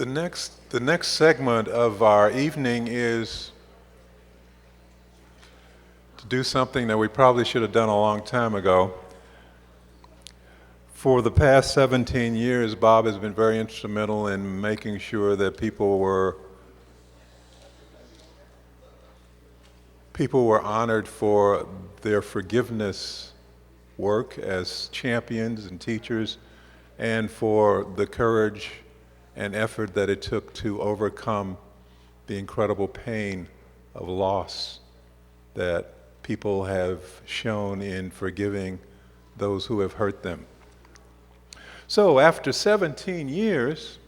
The next segment of our evening is to do something that we probably should have done a long time ago. For the past 17 years, Bob has been very instrumental in making sure that people were honored for their forgiveness work as champions and teachers, and for the courage and effort that it took to overcome the incredible pain of loss that people have shown in forgiving those who have hurt them. So after 17 years,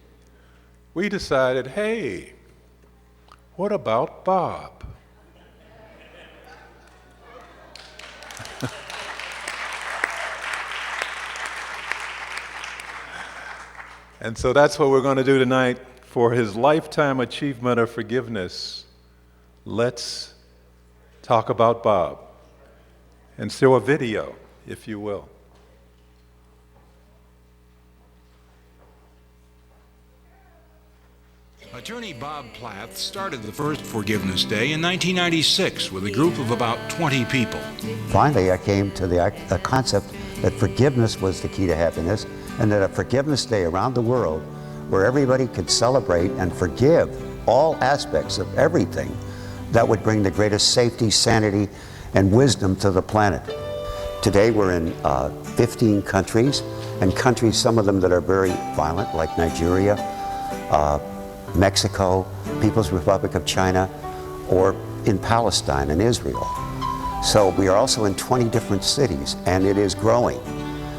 we decided, hey, what about Bob? And so that's what we're going to do tonight for his Lifetime Achievement of Forgiveness. Let's talk about Bob and show a video, if you will. Attorney Bob Plath started the first Forgiveness Day in 1996 with a group of about 20 people. Finally, I came to the concept that forgiveness was the key to happiness, and that a Forgiveness Day around the world where everybody could celebrate and forgive all aspects of everything, that would bring the greatest safety, sanity, and wisdom to the planet. Today we're in 15 countries, and countries, some of them that are very violent, like Nigeria, Mexico, People's Republic of China, or in Palestine and Israel. So we are also in 20 different cities, and it is growing.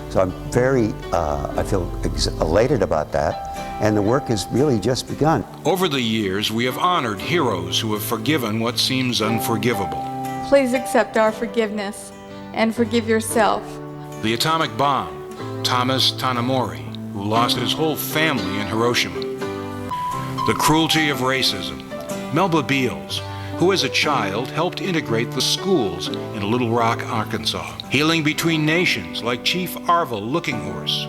So I'm very, I feel elated about that, and the work has really just begun. Over the years, we have honored heroes who have forgiven what seems unforgivable. Please accept our forgiveness and forgive yourself. The atomic bomb, Thomas Tanimori, who lost his whole family in Hiroshima. The cruelty of racism, Melba Beals, who as a child helped integrate the schools in Little Rock, Arkansas. Healing between nations like Chief Arvil Looking Horse,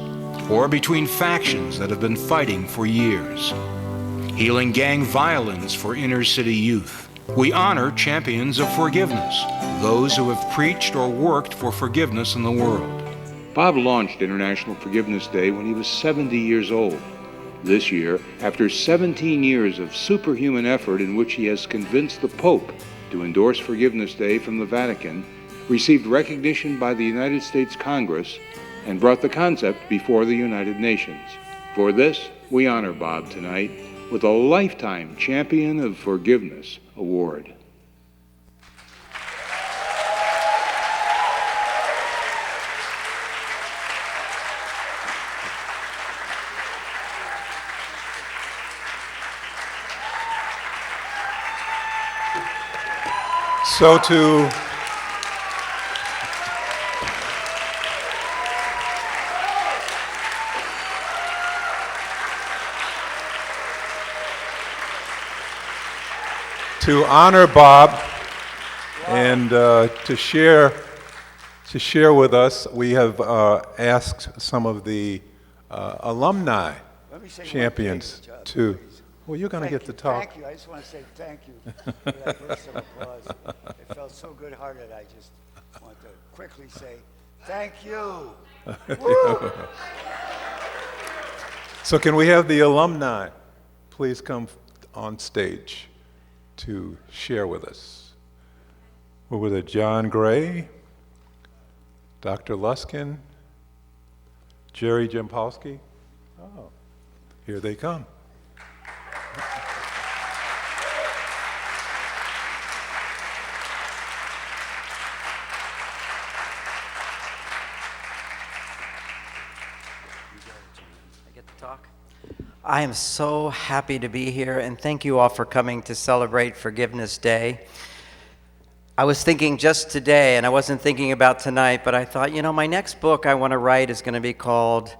or between factions that have been fighting for years. Healing gang violence for inner city youth. We honor champions of forgiveness, those who have preached or worked for forgiveness in the world. Bob launched International Forgiveness Day when he was 70 years old. This year, after 17 years of superhuman effort in which he has convinced the Pope to endorse Forgiveness Day from the Vatican, received recognition by the United States Congress, and brought the concept before the United Nations. For this, we honor Bob tonight with a Lifetime Champion of Forgiveness Award. So to honor Bob and to share with us, we have asked some of the alumni champions to. Well, you're going to get to talk. Thank you. I just want to say thank you for that burst of applause. It felt so good-hearted. I just want to quickly say thank you. Woo! So can we have the alumni please come on stage to share with us? What were they? John Gray, Dr. Luskin, Jerry Jampolsky. Oh, here they come. I am so happy to be here, and thank you all for coming to celebrate Forgiveness Day. I was thinking just today, and I wasn't thinking about tonight, but I thought, my next book I want to write is going to be called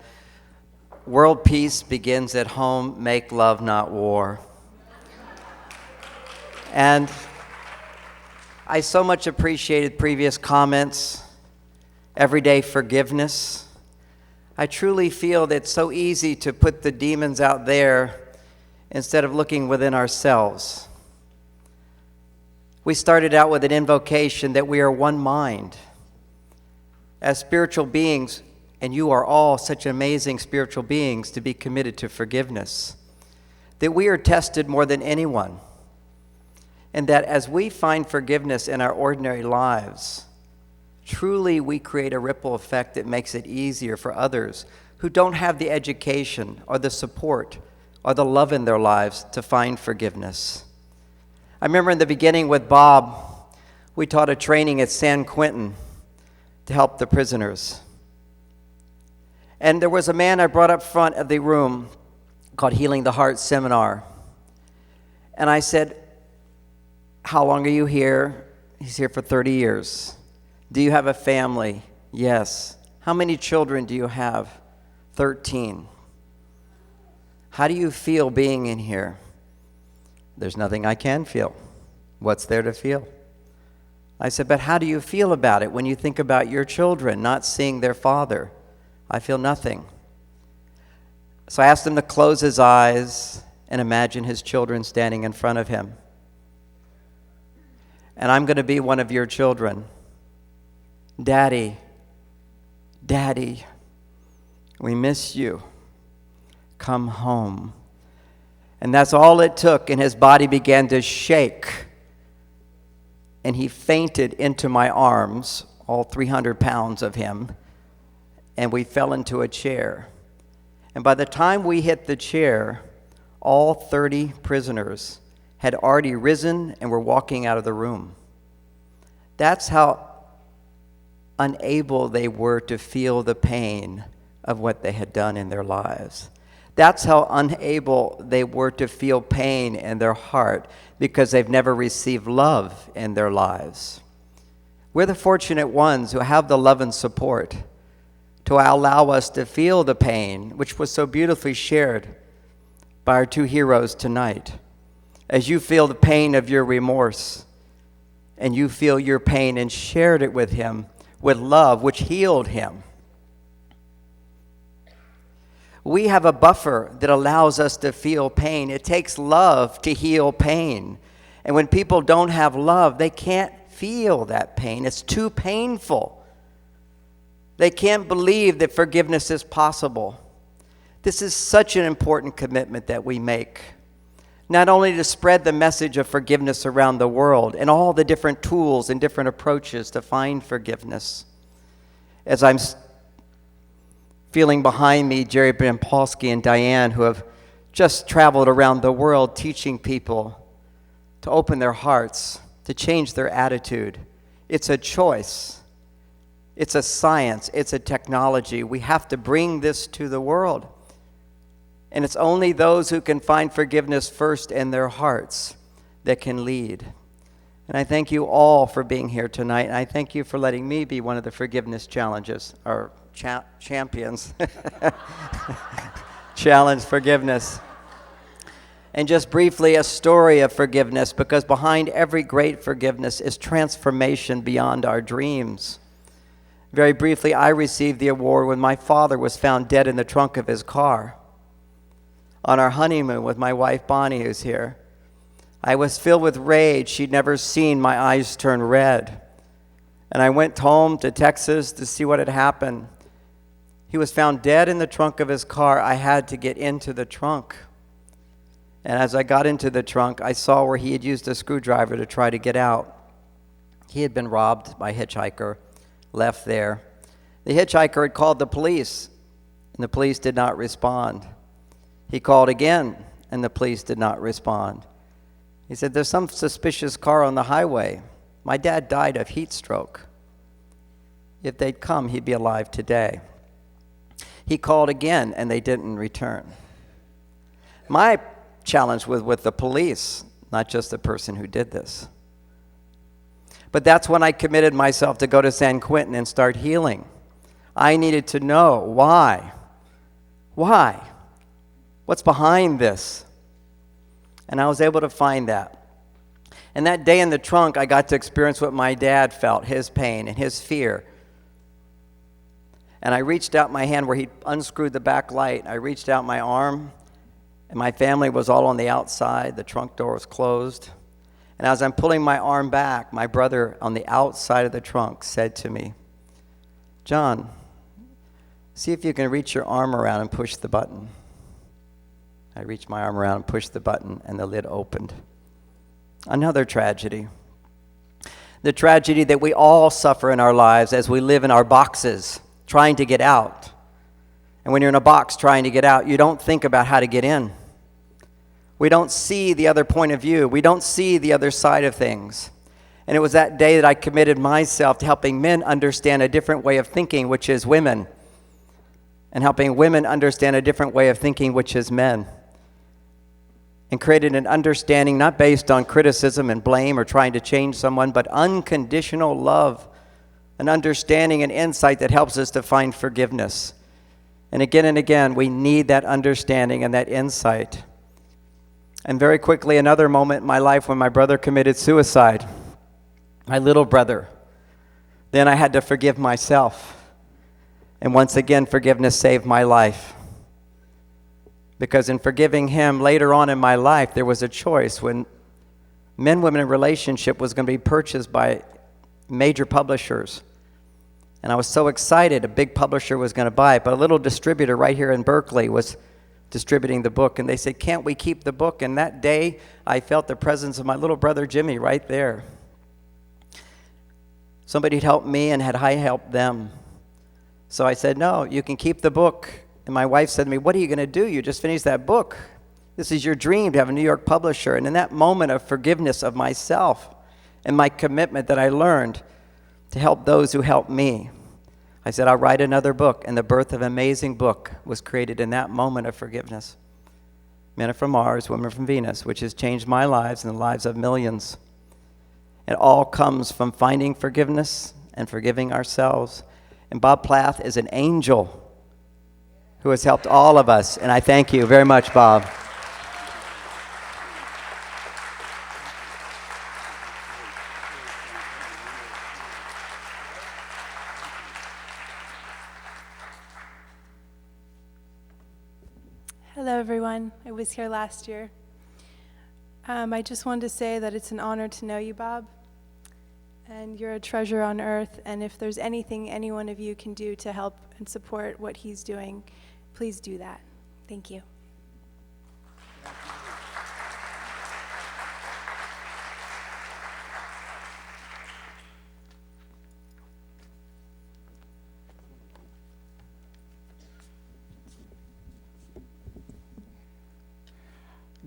World Peace Begins at Home, Make Love, Not War. And I so much appreciated previous comments, everyday forgiveness. I truly feel that it's so easy to put the demons out there instead of looking within ourselves. We started out with an invocation that we are one mind. As spiritual beings, and you are all such amazing spiritual beings, to be committed to forgiveness. That we are tested more than anyone. And that as we find forgiveness in our ordinary lives, truly we create a ripple effect that makes it easier for others who don't have the education or the support or the love in their lives to find forgiveness. I remember in the beginning with Bob, we taught a training at San Quentin to help the prisoners. And there was a man I brought up front of the room called Healing the Heart Seminar. And I said, how long are you here? He's here for 30 years. Do you have a family? Yes. How many children do you have? 13. How do you feel being in here? There's nothing I can feel. What's there to feel? I said, but how do you feel about it when you think about your children not seeing their father? I feel nothing. So I asked him to close his eyes and imagine his children standing in front of him. And I'm going to be one of your children. Daddy, Daddy, we miss you. Come home. And that's all it took, and his body began to shake. And he fainted into my arms, all 300 pounds of him, and we fell into a chair. And by the time we hit the chair, all 30 prisoners had already risen and were walking out of the room. That's how unable they were to feel the pain of what they had done in their lives. That's how unable they were to feel pain in their heart, because they've never received love in their lives. We're the fortunate ones who have the love and support to allow us to feel the pain, which was so beautifully shared by our two heroes tonight. As you feel the pain of your remorse, and you feel your pain and shared it with him with love, which healed him. We have a buffer that allows us to feel pain. It takes love to heal pain. And when people don't have love, they can't feel that pain. It's too painful. They can't believe that forgiveness is possible. This is such an important commitment that we make. Not only to spread the message of forgiveness around the world and all the different tools and different approaches to find forgiveness. As I'm feeling behind me, Jerry Bempolsky and Diane, who have just traveled around the world teaching people to open their hearts, to change their attitude. It's a choice. It's a science. It's a technology. We have to bring this to the world. And it's only those who can find forgiveness first in their hearts that can lead. And I thank you all for being here tonight. And I thank you for letting me be one of the forgiveness challenges, or champions. Challenge forgiveness. And just briefly, a story of forgiveness, because behind every great forgiveness is transformation beyond our dreams. Very briefly, I received the award when my father was found dead in the trunk of his car. On our honeymoon with my wife Bonnie, who's here. I was filled with rage. She'd never seen my eyes turn red. And I went home to Texas to see what had happened. He was found dead in the trunk of his car. I had to get into the trunk. And as I got into the trunk, I saw where he had used a screwdriver to try to get out. He had been robbed by a hitchhiker, left there. The hitchhiker had called the police, and the police did not respond. He called again, and the police did not respond. He said, there's some suspicious car on the highway. My dad died of heat stroke. If they'd come, he'd be alive today. He called again, and they didn't return. My challenge was with the police, not just the person who did this. But that's when I committed myself to go to San Quentin and start healing. I needed to know why. Why? What's behind this? And I was able to find that. And that day in the trunk, I got to experience what my dad felt, his pain and his fear. And I reached out my hand where he unscrewed the back light. I reached out my arm, and my family was all on the outside. The trunk door was closed. And as I'm pulling my arm back, my brother on the outside of the trunk said to me, "John, see if you can reach your arm around and push the button." I reached my arm around and pushed the button, and the lid opened. Another tragedy. The tragedy that we all suffer in our lives as we live in our boxes, trying to get out. And when you're in a box trying to get out, you don't think about how to get in. We don't see the other point of view. We don't see the other side of things. And it was that day that I committed myself to helping men understand a different way of thinking, which is women, and helping women understand a different way of thinking, which is men. And created an understanding not based on criticism and blame or trying to change someone, but unconditional love, an understanding and insight that helps us to find forgiveness. And again, we need that understanding and that insight. And very quickly, another moment in my life when my brother committed suicide, my little brother. Then I had to forgive myself. And once again, forgiveness saved my life. Because in forgiving him later on in my life, there was a choice when men-women relationship was going to be purchased by major publishers. And I was so excited a big publisher was going to buy it, but a little distributor right here in Berkeley was distributing the book, and they said, "Can't we keep the book?" And that day, I felt the presence of my little brother Jimmy right there. Somebody had helped me, and had I helped them? So I said, "No, you can keep the book." And my wife said to me, "What are you going to do? You just finished that book. This is your dream to have a New York publisher." And in that moment of forgiveness of myself and my commitment that I learned to help those who helped me, I said, "I'll write another book." And the birth of an amazing book was created in that moment of forgiveness. Men Are from Mars, Women Are from Venus, which has changed my lives and the lives of millions. It all comes from finding forgiveness and forgiving ourselves. And Bob Plath is an angel who has helped all of us. And I thank you very much, Bob. Hello, everyone. I was here last year. I just wanted to say that it's an honor to know you, Bob, and you're a treasure on earth, and if there's anything any one of you can do to help and support what he's doing, please do that. Thank you.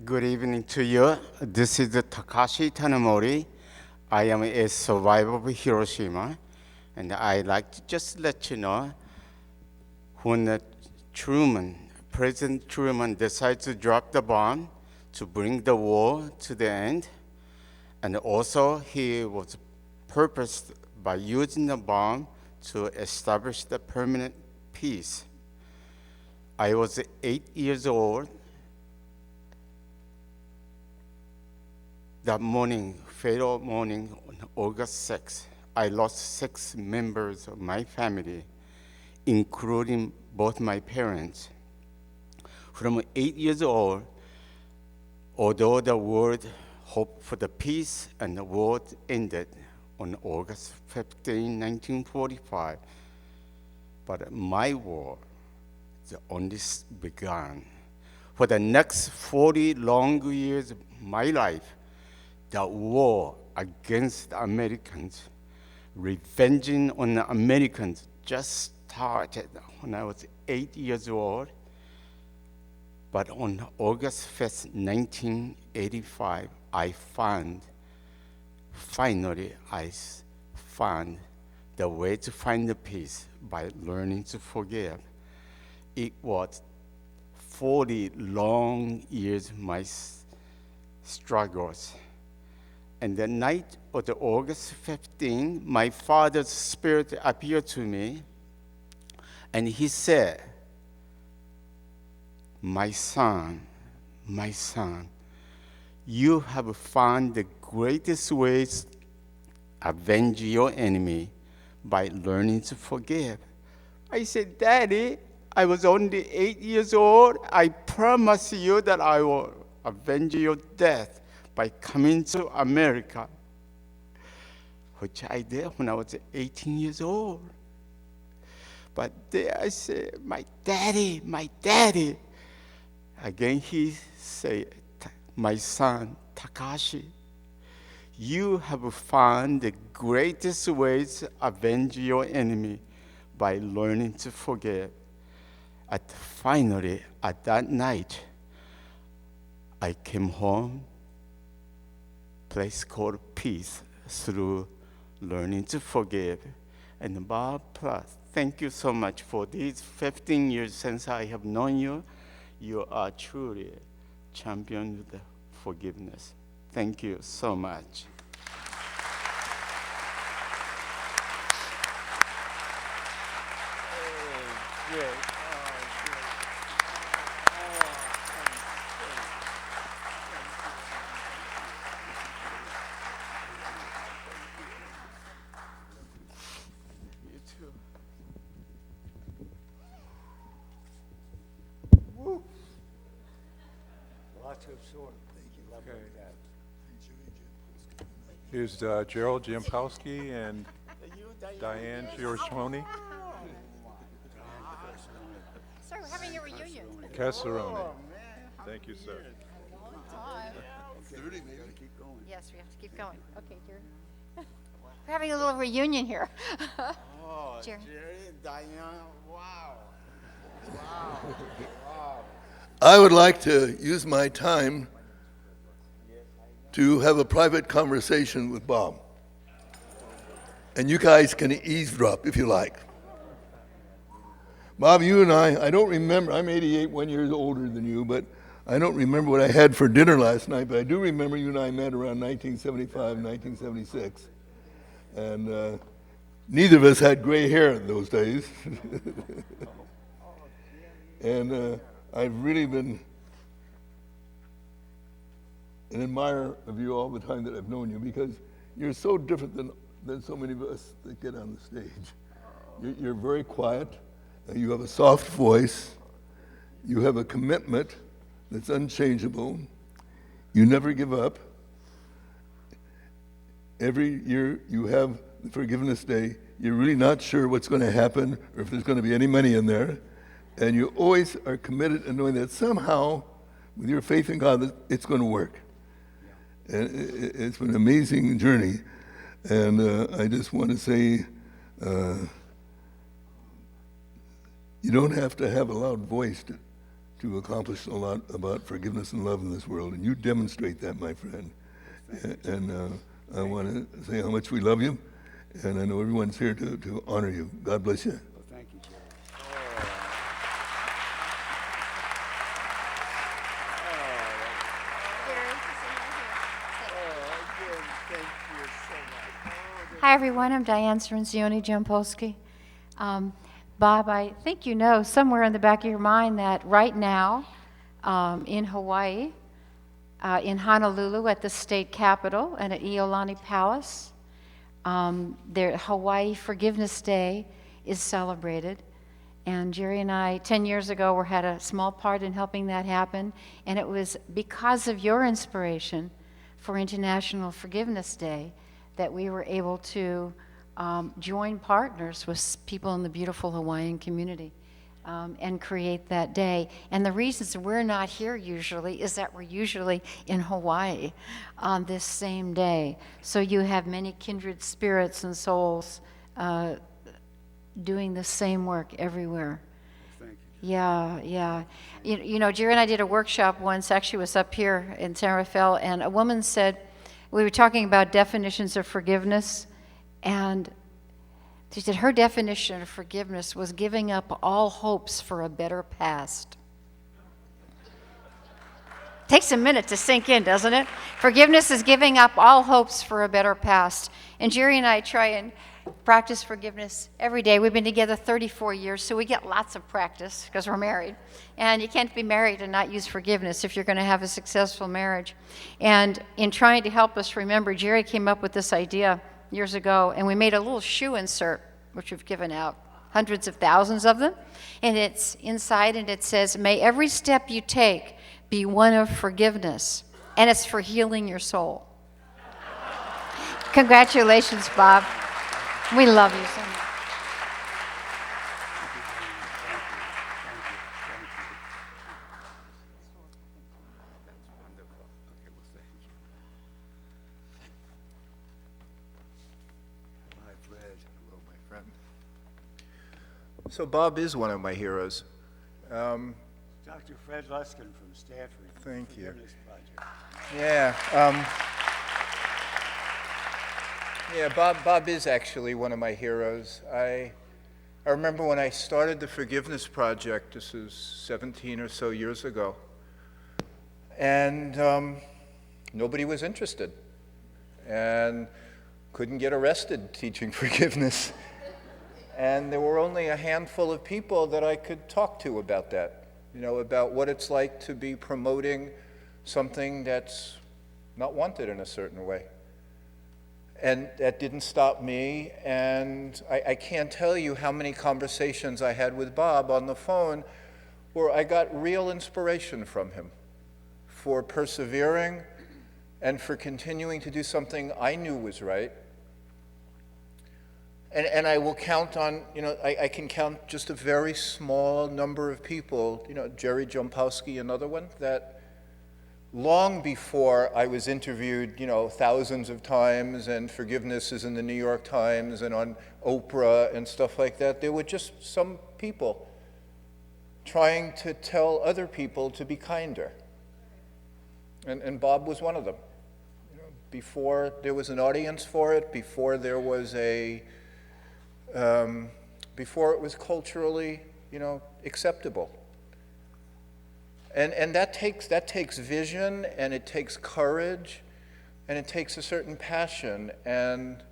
Good evening to you. This is Takashi Tanamori. I am a survivor of Hiroshima, and I'd like to just let you know when President Truman decided to drop the bomb to bring the war to the end, and also he was purposed by using the bomb to establish the permanent peace. I was 8 years old. That morning, fatal morning, on August 6th, I lost 6 members of my family, including both my parents. From 8 years old, although the world hoped for the peace and the war ended on August 15, 1945, but my war only began. For the next 40 long years of my life, the war against the Americans, revenging on the Americans, just started when I was 8 years old. But on August 5th, 1985, finally I found the way to find the peace by learning to forgive. It was 40 long years of my struggles. And the night of the August 15, my father's spirit appeared to me, and he said, my son, you have found the greatest ways to avenge your enemy by learning to forgive." I said, "Daddy, I was only 8 years old. I promise you that I will avenge your death by coming to America, which I did when I was 18 years old. But there I said, my daddy, my daddy. Again, he said, my son, Takashi, you have found the greatest ways to avenge your enemy by learning to forgive. Finally, at that night, I came home, place called peace, through learning to forgive. And Bob Plath, thank you so much for these 15 years since I have known you. You are truly a champion of the forgiveness. Thank you so much. You too. Woo. Lots to absorb. Thank you. Love Okay. that. Here's Gerald Jampowski and Diane Hiroshima Sorry, we're having a reunion. Casserone. Thank you, sir. Time. 30 maybe. Keep going. Yes, we have to keep going. Okay, Jerry. We're having a little reunion here. Oh, Jerry. Jerry, Diane, wow. Wow. Wow. I would like to use my time to have a private conversation with Bob. And you guys can eavesdrop if you like. Bob, you and I don't remember, I'm 88, 1 year older than you, but I don't remember what I had for dinner last night, but I do remember you and I met around 1975, 1976. And neither of us had gray hair in those days. And I've really been an admirer of you all the time that I've known you, because you're so different than so many of us that get on the stage. You're very quiet. You have a soft voice. You have a commitment that's unchangeable. You never give up. Every year you have the Forgiveness Day. You're really not sure what's going to happen or if there's going to be any money in there. And you always are committed in knowing that somehow, with your faith in God, it's going to work. And it's been an amazing journey. And I just want to say, you don't have to have a loud voice to accomplish a lot about forgiveness and love in this world. And you demonstrate that, my friend. And I want to say how much we love you. And I know everyone's here to honor you. God bless you. Well, thank you, Jerry. Hi, everyone. I'm Diane Cirenzioni Jampolsky. Bob, I think you know somewhere in the back of your mind that right now in Hawaii, in Honolulu at the state capitol and at Iolani Palace, their Hawaii Forgiveness Day is celebrated. And Jerry and I, 10 years ago, had a small part in helping that happen. And it was because of your inspiration for International Forgiveness Day that we were able to join partners with people in the beautiful Hawaiian community and create that day. And the reasons we're not here usually is that we're usually in Hawaii on this same day. So you have many kindred spirits and souls doing the same work everywhere. Thank you. Yeah, yeah. You know, Jerry and I did a workshop once, actually it was up here in San Rafael, and a woman said, we were talking about definitions of forgiveness, and she said her definition of forgiveness was giving up all hopes for a better past. Takes a minute to sink in, doesn't it? Forgiveness is giving up all hopes for a better past. And Jerry and I try and practice forgiveness every day. We've been together 34 years, so we get lots of practice because we're married. And you can't be married and not use forgiveness if you're going to have a successful marriage. And in trying to help us remember, Jerry came up with this idea years ago, and we made a little shoe insert, which we've given out. hundreds of thousands of them. And it's inside, and it says, "May every step you take be one of forgiveness." And it's for healing your soul. Congratulations, Bob. We love you so much. So Bob is one of my heroes. Dr. Fred Luskin from Stanford. Thank you. Forgiveness Project. Yeah, Bob is actually one of my heroes. I remember when I started the Forgiveness Project, this was 17 or so years ago, and nobody was interested and couldn't get arrested teaching forgiveness. And there were only a handful of people that I could talk to about that, about what it's like to be promoting something that's not wanted in a certain way. And that didn't stop me, and I can't tell you how many conversations I had with Bob on the phone where I got real inspiration from him for persevering and for continuing to do something I knew was right. And I will count on, I can count just a very small number of people, Jerry Jompowski, another one, that long before I was interviewed, thousands of times, and forgiveness is in the New York Times and on Oprah and stuff like that, there were just some people trying to tell other people to be kinder. And Bob was one of them. Before there was an audience for it, before there was before it was culturally, acceptable. And that takes vision, and it takes courage, and it takes a certain passion. And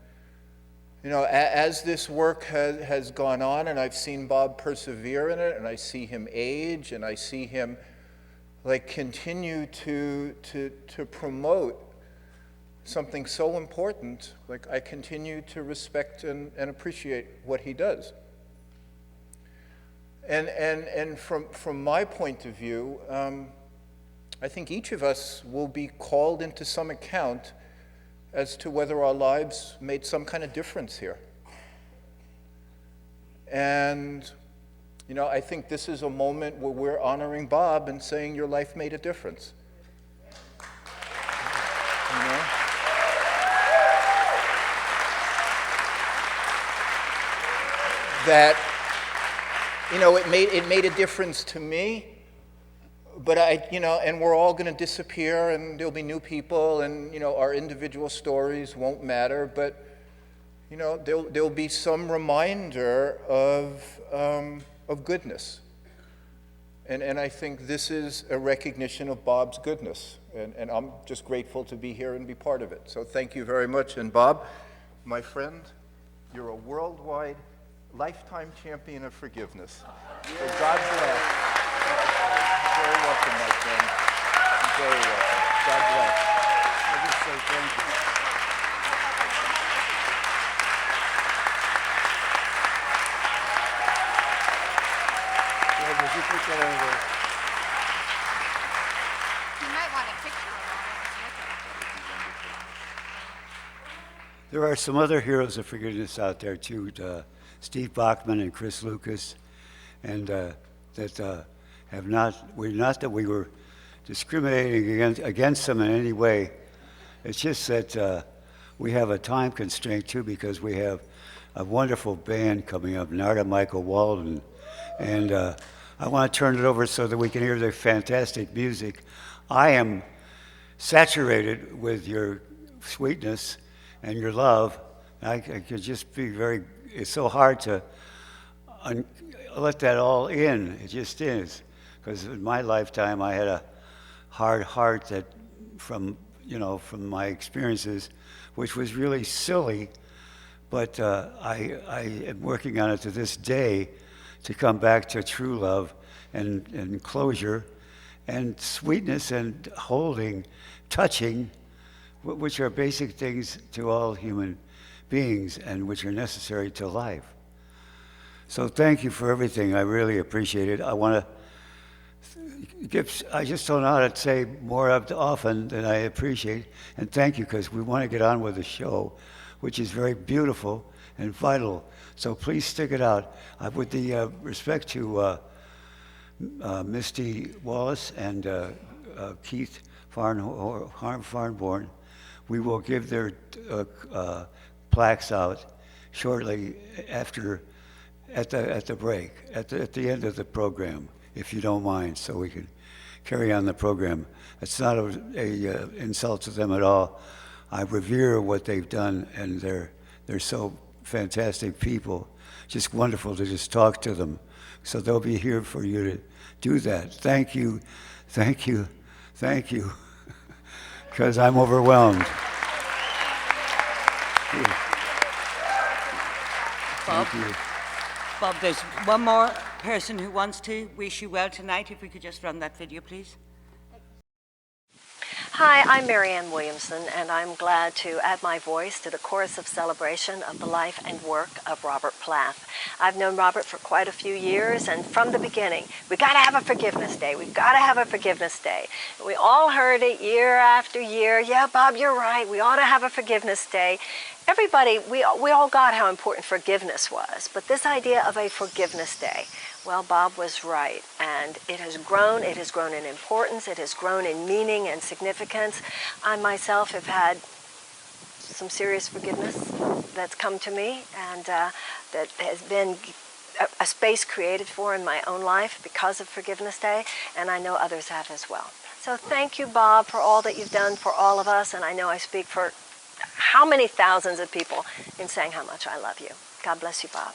as this work has gone on, and I've seen Bob persevere in it, and I see him age, and I see him continue to promote something so important, I continue to respect and appreciate what he does. And from my point of view, I think each of us will be called into some account as to whether our lives made some kind of difference here. And I think this is a moment where we're honoring Bob and saying your life made a difference. That it made a difference to me, but and we're all going to disappear, and there'll be new people, and our individual stories won't matter, but there'll be some reminder of goodness, and I think this is a recognition of Bob's goodness, and I'm just grateful to be here and be part of it. So thank you very much. And Bob, my friend, you're a worldwide lifetime champion of forgiveness. So God bless. You're very welcome, my friend. You're very welcome. God bless. I just say thank you. Yeah, would you put that over there? You might want a picture of There are some other heroes of forgiveness out there too. Steve Bachman and Chris Lucas, and not that we were discriminating against them in any way. It's just that we have a time constraint too, because we have a wonderful band coming up, Narda Michael Walden, and I want to turn it over so that we can hear their fantastic music. I am saturated with your sweetness and your love. I could just be it's so hard to let that all in. It just is. Because in my lifetime, I had a hard heart that from my experiences, which was really silly, but I am working on it to this day to come back to true love and closure and sweetness and holding, touching, which are basic things to all human beings and which are necessary to life. So thank you for everything. I really appreciate it. I want to I just don't know how to say more often than I appreciate. And thank you, because we want to get on with the show, which is very beautiful and vital. So please stick it out. With the respect to Misty Wallace and Keith Farnborn, we will give their plaques out shortly after, at the break, at the end of the program, if you don't mind, so we can carry on the program. It's not a insult to them at all. I revere what they've done, and they're so fantastic people. Just wonderful to just talk to them. So they'll be here for you to do that. Thank you, thank you, thank you, because I'm overwhelmed. Bob, Thank you. Bob, there's one more person who wants to wish you well tonight. If we could just run that video, please. Hi, I'm Marianne Williamson, and I'm glad to add my voice to the chorus of celebration of the life and work of Robert Plath. I've known Robert for quite a few years, and from the beginning, we got to have a Forgiveness Day. We've got to have a Forgiveness Day. We all heard it year after year. Yeah, Bob, you're right. We ought to have a Forgiveness Day. Everybody, we all got how important forgiveness was, but this idea of a Forgiveness Day, well, Bob was right, and it has grown in importance, it has grown in meaning and significance. I myself have had some serious forgiveness that's come to me, and that has been a space created for in my own life because of Forgiveness Day, and I know others have as well. So thank you, Bob, for all that you've done for all of us, and I know I speak for how many thousands of people in saying how much I love you. God bless you, Bob.